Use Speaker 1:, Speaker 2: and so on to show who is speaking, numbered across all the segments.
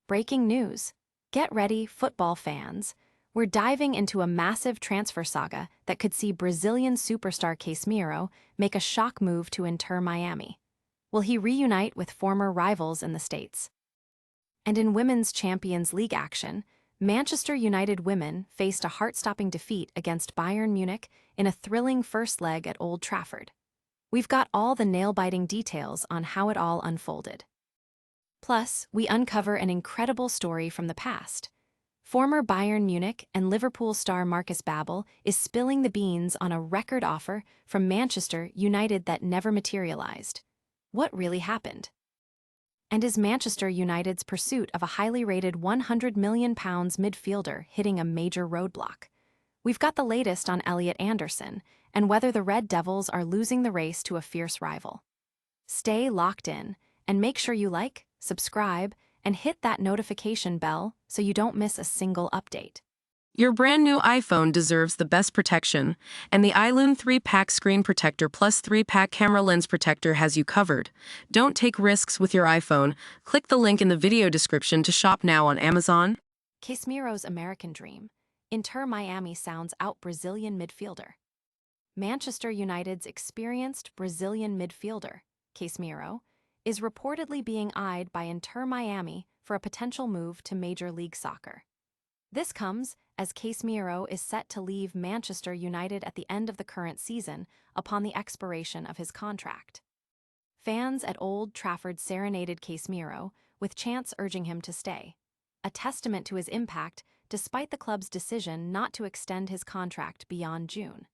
Speaker 1: Breaking news. Get ready, football fans. We're diving into a massive transfer saga that could see Brazilian superstar Casemiro make a shock move to Inter Miami. Will he reunite with former rivals in the States? And in Women's Champions League action, Manchester United women faced a heart-stopping defeat against Bayern Munich in a thrilling first leg at Old Trafford. We've got all the nail-biting details on how it all unfolded. Plus, we uncover an incredible story from the past. Former Bayern Munich and Liverpool star Markus Babbel is spilling the beans on a record offer from Manchester United that never materialized. What really happened? And is Manchester United's pursuit of a highly rated £100 million midfielder hitting a major roadblock? We've got the latest on Elliot Anderson and whether the Red Devils are losing the race to a fierce rival. Stay locked in and make sure you like, subscribe, and hit that notification bell so you don't miss a single update.
Speaker 2: Your brand new iPhone deserves the best protection, and the iLUN 3-pack screen protector plus 3-pack camera lens protector has you covered. Don't take risks with your iPhone. Click the link in the video description to shop now on Amazon.
Speaker 1: Casemiro's American dream. Inter Miami sounds out Brazilian midfielder. Manchester United's experienced Brazilian midfielder, Casemiro, is reportedly being eyed by Inter Miami for a potential move to Major League Soccer. This comes as Casemiro is set to leave Manchester United at the end of the current season upon the expiration of his contract. Fans at Old Trafford serenaded Casemiro, with chants urging him to stay, a testament to his impact despite the club's decision not to extend his contract beyond June.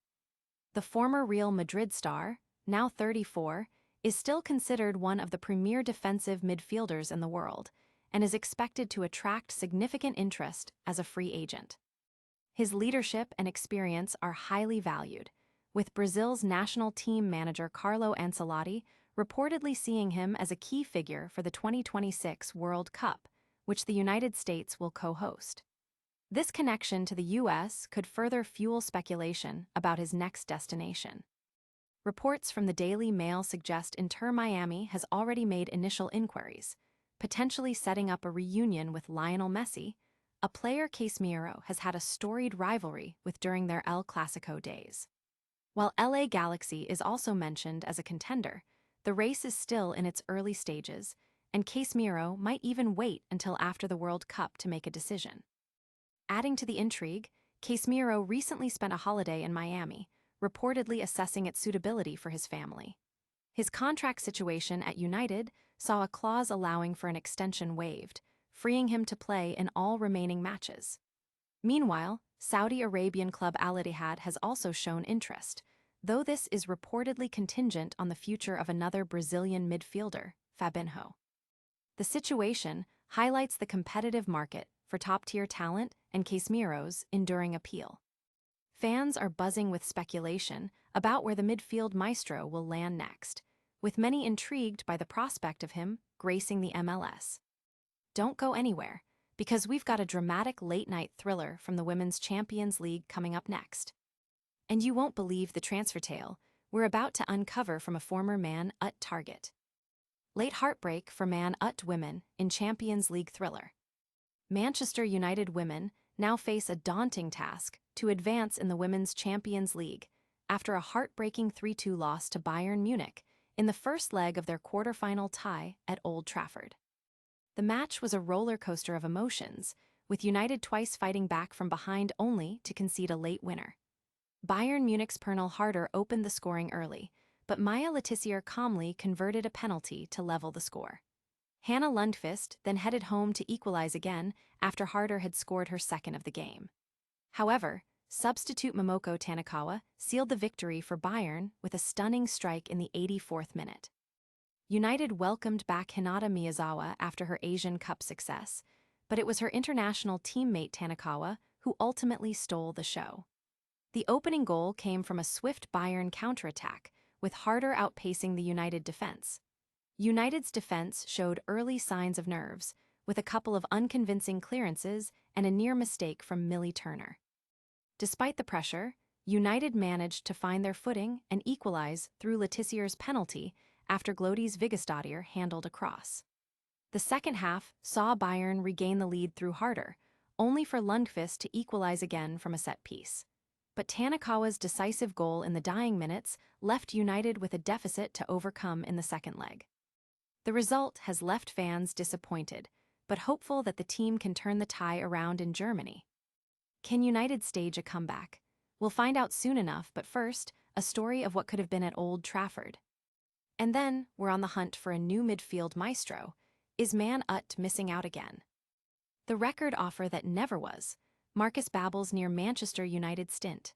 Speaker 1: The former Real Madrid star, now 34, is still considered one of the premier defensive midfielders in the world and is expected to attract significant interest as a free agent. His leadership and experience are highly valued, with Brazil's national team manager Carlo Ancelotti reportedly seeing him as a key figure for the 2026 World Cup, which the United States will co-host. This connection to the U.S. could further fuel speculation about his next destination. Reports from the Daily Mail suggest Inter Miami has already made initial inquiries, potentially setting up a reunion with Lionel Messi, a player Casemiro has had a storied rivalry with during their El Clasico days. While LA Galaxy is also mentioned as a contender, the race is still in its early stages, and Casemiro might even wait until after the World Cup to make a decision. Adding to the intrigue, Casemiro recently spent a holiday in Miami, reportedly assessing its suitability for his family. His contract situation at United saw a clause allowing for an extension waived, freeing him to play in all remaining matches. Meanwhile, Saudi Arabian club Al Ittihad has also shown interest, though this is reportedly contingent on the future of another Brazilian midfielder, Fabinho. The situation highlights the competitive market for top-tier talent and Casemiro's enduring appeal. Fans are buzzing with speculation about where the midfield maestro will land next, with many intrigued by the prospect of him gracing the MLS. Don't go anywhere, because we've got a dramatic late-night thriller from the Women's Champions League coming up next. And you won't believe the transfer tale we're about to uncover from a former Man Ut target. Late heartbreak for Man Ut women in Champions League thriller. Manchester United women now face a daunting task to advance in the Women's Champions League after a heartbreaking 3-2 loss to Bayern Munich in the first leg of their quarter-final tie at Old Trafford. The match was a roller coaster of emotions, with United twice fighting back from behind only to concede a late winner. Bayern Munich's Pernille Harder opened the scoring early, but Maya Letizier calmly converted a penalty to level the score. Hannah Lundqvist then headed home to equalize again after Harder had scored her second of the game. However, substitute Momoko Tanikawa sealed the victory for Bayern with a stunning strike in the 84th minute. United welcomed back Hinata Miyazawa after her Asian Cup success, but it was her international teammate Tanikawa who ultimately stole the show. The opening goal came from a swift Bayern counterattack, with Harder outpacing the United defense. United's defense showed early signs of nerves, with a couple of unconvincing clearances and a near mistake from Millie Turner. Despite the pressure, United managed to find their footing and equalize through Letizier's penalty after Glódís Vigastadóttir handled a cross. The second half saw Bayern regain the lead through Harder, only for Lundqvist to equalize again from a set piece. But Tanikawa's decisive goal in the dying minutes left United with a deficit to overcome in the second leg. The result has left fans disappointed, but hopeful that the team can turn the tie around in Germany. Can United stage a comeback? We'll find out soon enough, but first, a story of what could have been at Old Trafford. And then, we're on the hunt for a new midfield maestro. Is Man Ut missing out again? The record offer that never was, Markus Babbel's near Manchester United stint.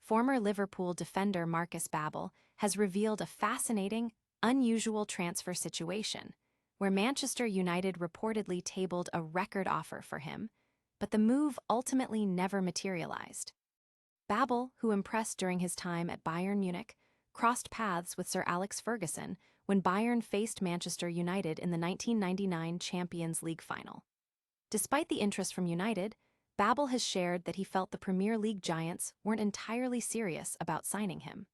Speaker 1: Former Liverpool defender Markus Babbel has revealed a fascinating, unusual transfer situation, where Manchester United reportedly tabled a record offer for him, but the move ultimately never materialized. Babbel, who impressed during his time at Bayern Munich, crossed paths with Sir Alex Ferguson when Bayern faced Manchester United in the 1999 Champions League final. Despite the interest from United, Babbel has shared that he felt the Premier League giants weren't entirely serious about signing him.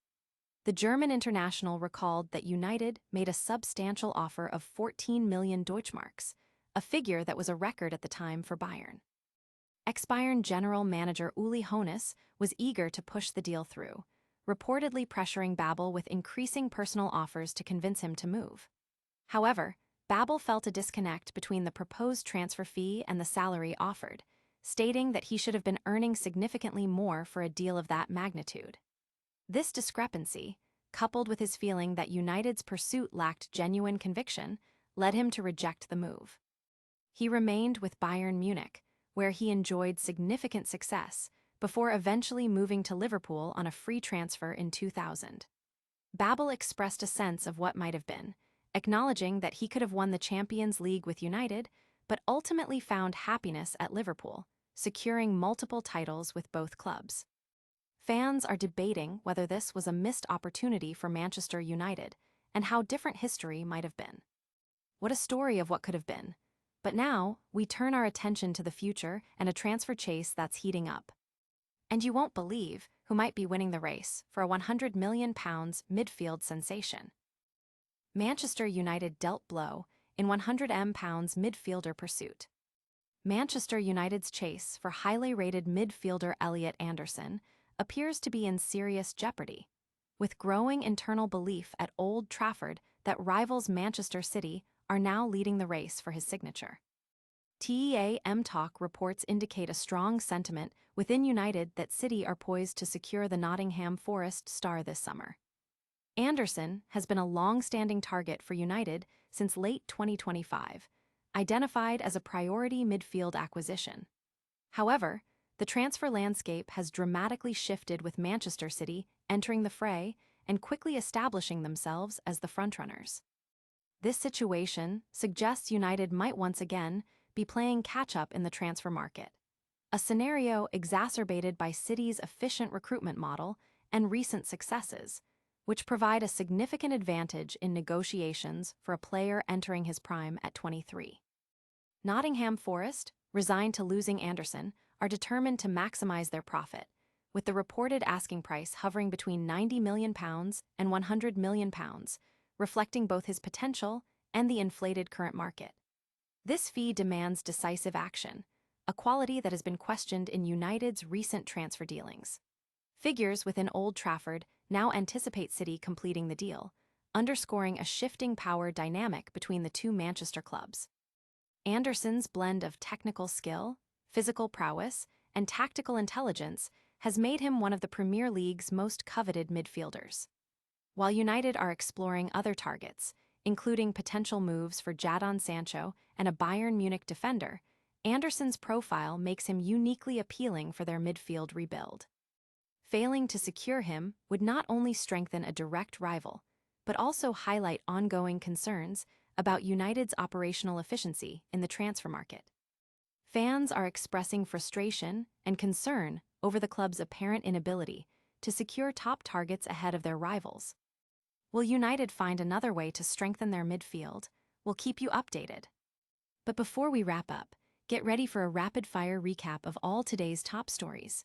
Speaker 1: The German international recalled that United made a substantial offer of 14 million Deutschmarks, a figure that was a record at the time for Bayern. Ex-Bayern general manager Uli Hoeneß was eager to push the deal through, reportedly pressuring Babbel with increasing personal offers to convince him to move. However, Babbel felt a disconnect between the proposed transfer fee and the salary offered, stating that he should have been earning significantly more for a deal of that magnitude. This discrepancy, coupled with his feeling that United's pursuit lacked genuine conviction, led him to reject the move. He remained with Bayern Munich, where he enjoyed significant success, before eventually moving to Liverpool on a free transfer in 2000. Babbel expressed a sense of what might have been, acknowledging that he could have won the Champions League with United, but ultimately found happiness at Liverpool, securing multiple titles with both clubs. Fans are debating whether this was a missed opportunity for Manchester United and how different history might have been. What a story of what could have been. But now, we turn our attention to the future and a transfer chase that's heating up. And you won't believe who might be winning the race for a £100 million midfield sensation. Manchester United dealt blow in £100 million midfielder pursuit. Manchester United's chase for highly rated midfielder Elliot Anderson appears to be in serious jeopardy, with growing internal belief at Old Trafford that rivals Manchester City are now leading the race for his signature. TEAM Talk reports indicate a strong sentiment within United that City are poised to secure the Nottingham Forest star this summer. Anderson has been a long-standing target for United since late 2025, identified as a priority midfield acquisition. However, the transfer landscape has dramatically shifted with Manchester City entering the fray and quickly establishing themselves as the frontrunners. This situation suggests United might once again be playing catch-up in the transfer market, a scenario exacerbated by City's efficient recruitment model and recent successes, which provide a significant advantage in negotiations for a player entering his prime at 23. Nottingham Forest, resigned to losing Anderson, are determined to maximize their profit, with the reported asking price hovering between £90 million and £100 million, reflecting both his potential and the inflated current market. This fee demands decisive action, a quality that has been questioned in United's recent transfer dealings. Figures within Old Trafford now anticipate City completing the deal, underscoring a shifting power dynamic between the two Manchester clubs. Anderson's blend of technical skill, physical prowess, and tactical intelligence has made him one of the Premier League's most coveted midfielders. While United are exploring other targets, including potential moves for Jadon Sancho and a Bayern Munich defender, Anderson's profile makes him uniquely appealing for their midfield rebuild. Failing to secure him would not only strengthen a direct rival, but also highlight ongoing concerns about United's operational efficiency in the transfer market. Fans are expressing frustration and concern over the club's apparent inability to secure top targets ahead of their rivals. Will United find another way to strengthen their midfield? We'll keep you updated. But before we wrap up, get ready for a rapid-fire recap of all today's top stories.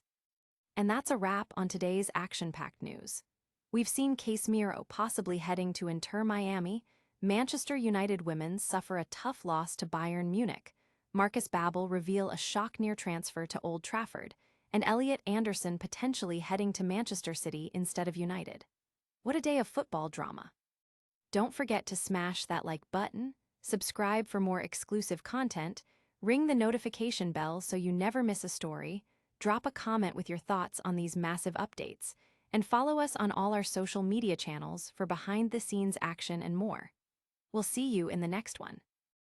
Speaker 1: And that's a wrap on today's action-packed news. We've seen Casemiro possibly heading to Inter Miami, Manchester United women suffer a tough loss to Bayern Munich. Markus Babbel reveal a shock near transfer to Old Trafford, and Elliot Anderson potentially heading to Manchester City instead of United. What a day of football drama. Don't forget to smash that like button, subscribe for more exclusive content, ring the notification bell so you never miss a story, drop a comment with your thoughts on these massive updates, and follow us on all our social media channels for behind-the-scenes action and more. We'll see you in the next one.